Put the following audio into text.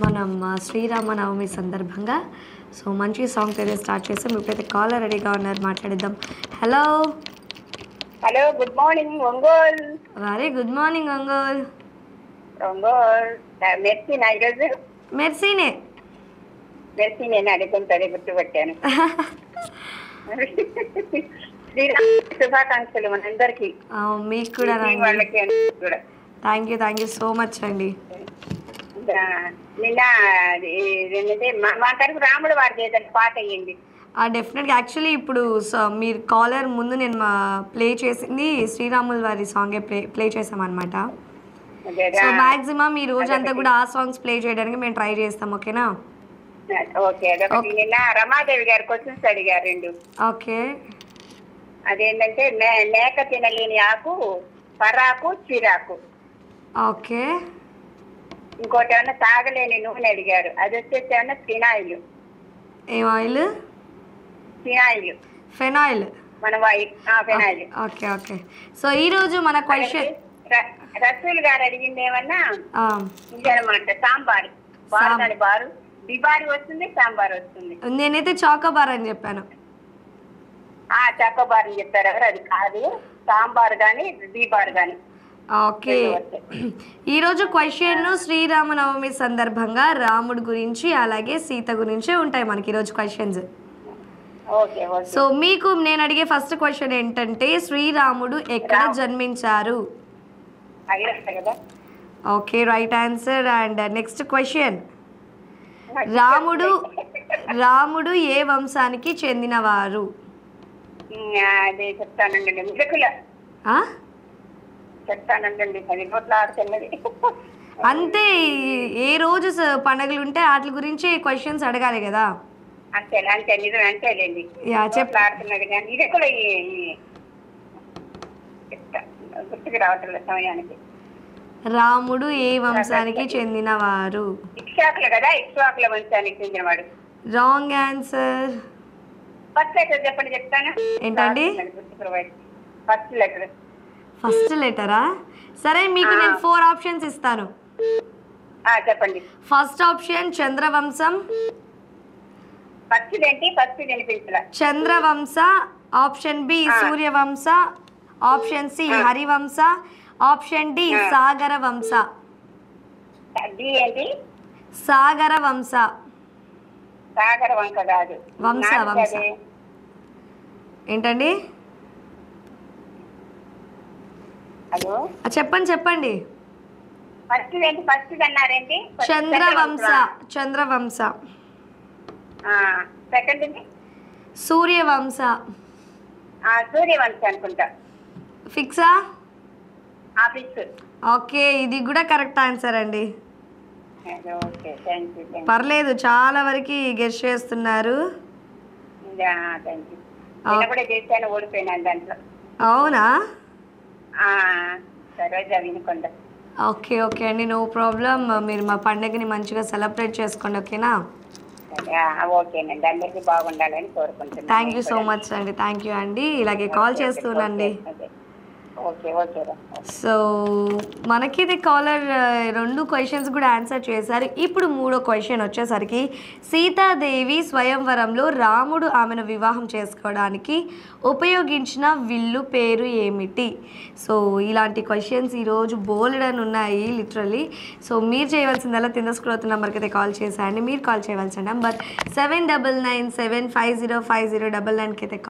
మనం శ్రీరామనవమి సందర్భంగా సో మంచి సాంగ్ అయితే స్టార్ట్ చేసాం. ఇప్పుడైతే కాలర్ రెడీగా ఉన్నారు, మాట్లాడిద్దాం. Hello hello, good morning Ongole. Very good morning Ongole. Ongole మెర్సీనా ఈరోజు? మెర్సీనే నేను అడుగుతుంది, గుర్తుపెట్టాను. శ్రీరామ శుభాకాంక్షలు మనందరికి, మీకు కూడా. వాళ్ళకి కూడా థ్యాంక్ యూ సో మచ్ అండి. నిన్న మా తరపు రాముడు వారిది ఏదైనా పాట అయ్యింది. డెఫినెట్గా. యాక్చువల్లీ ఇప్పుడు మీరు కాలర్ ముందు నేను ప్లే చేసింది శ్రీరాముల వారి సాంగే ప్లే చేసామన్నమాట. సో మ్యాక్సిమం ఈ రోజంతా కూడా ఆ సాంగ్స్ ప్లే చేయడానికి మేము ట్రై చేస్తాం. ఓకేనా? ఓకే. నిన్న రమాదేవి గారు క్వశ్చన్స్ అడిగారు రెండు. ఓకే. అదేంటంటే మేక తినలేని ఆకు, పరాకు, చిరాకు. ఓకే. ఇంకోటి ఏమన్నా తాగలేని నూనె అడిగారు, అది వచ్చేసి ఏమన్నా ఫినాయిల్. ఏం ఆయిల్? ఫినాయిల్. ఫెనాయిల్. మన ఫినాయిల్. Okay okay. సో ఈ రోజు మన క్వశ్చన్ రసూల్ గారు అడిగింది ఏమన్నా ఇదనమాట, సాంబార్. బారు బిబారి వస్తుంది, సాంబార్ వస్తుంది. నేనైతే చాకోబార్ అని చెప్పాను. చాకోబార్ అని చెప్పారు ఎవరు? అది కాదు, సాంబార్ గాని బీబార్ గాని. ఓకే. ఈరోజు క్వశ్చన్ శ్రీరామనవమి సందర్భంగా రాముడి గురించి అలాగే సీత గురించి ఉంటాయి మనకి ఈరోజు క్వశ్చన్స్. సో మీకు నేను అడిగే ఫస్ట్ క్వశ్చన్ ఏంటంటే, శ్రీరాముడు ఎక్కడ జన్మించారు? Okay, right answer. And next question, రాముడు ఏ వంశానికి చెందినవారు? అంతే, ఏ రోజు పండుగలు ఉంటే వాటి గురించి క్వశ్చన్స్ అడగాలి కదా. గుర్తుకు రావట్లేదు సమయానికి. రాముడు ఏ వంశానికి చెందినవారు? ఇక్ష్వాకులు కదా, ఇక్ష్వాకుల వంశానికి చెందినవాడు. Wrong answer. ఫస్ట్ లెటర్ చెప్పండి, చెప్తాను. ఏంటండి? ఫస్ట్ లెటరా? సరే, మీకు నేను 4 ఆప్షన్స్ ఇస్తాను. చెప్పండి. ఫస్ట్ ఆప్షన్ చంద్రవంశం. చంద్రవంశ. ఆప్షన్ బి సూర్యవంశ. ఆప్షన్ సి హరివంశ. ఆప్షన్ డి సాగర వంశ. సాగర వంశ. వంశ వంశ ఏంటండి? చెప్పండి. చంద్రవంశ. చంద్రవంశ. సూర్యవంశ. సూర్యవంశ అనుకుంటా. ఫిక్సా? ఓకే, ఇది కూడా కరెక్ట్ ఆన్సర్ అండి. పర్లేదు, చాలా వరకు గెస్ చేస్తున్నారు. అవునా? ఓకే ఓకే అండి, నో ప్రాబ్లం. మీరు మా పండుగని మంచిగా సెలబ్రేట్ చేసుకోండి. ఓకేనా? థ్యాంక్ యూ సో మచ్ అండి. థ్యాంక్ యూ అండి. ఇలాగే కాల్ చేస్తున్నాండి. సో మనకి ఇది కాలర్ 2 క్వశ్చన్స్ కూడా ఆన్సర్ చేశారు. ఇప్పుడు 3వ క్వశ్చన్ వచ్చేసరికి, సీతాదేవి స్వయంవరంలో రాముడు ఆమెను వివాహం చేసుకోవడానికి ఉపయోగించిన విల్లు పేరు ఏమిటి? సో ఇలాంటి క్వశ్చన్స్ ఈరోజు బోల్డ్ అని ఉన్నాయి లిటరల్లీ. సో మీరు చేయవలసిందల్లా కింద స్క్రోల్ అవుతున్న నెంబర్కి అయితే కాల్ చేసేయండి. మీరు కాల్ చేయవలసిన నెంబర్ 7997505099కి అయితే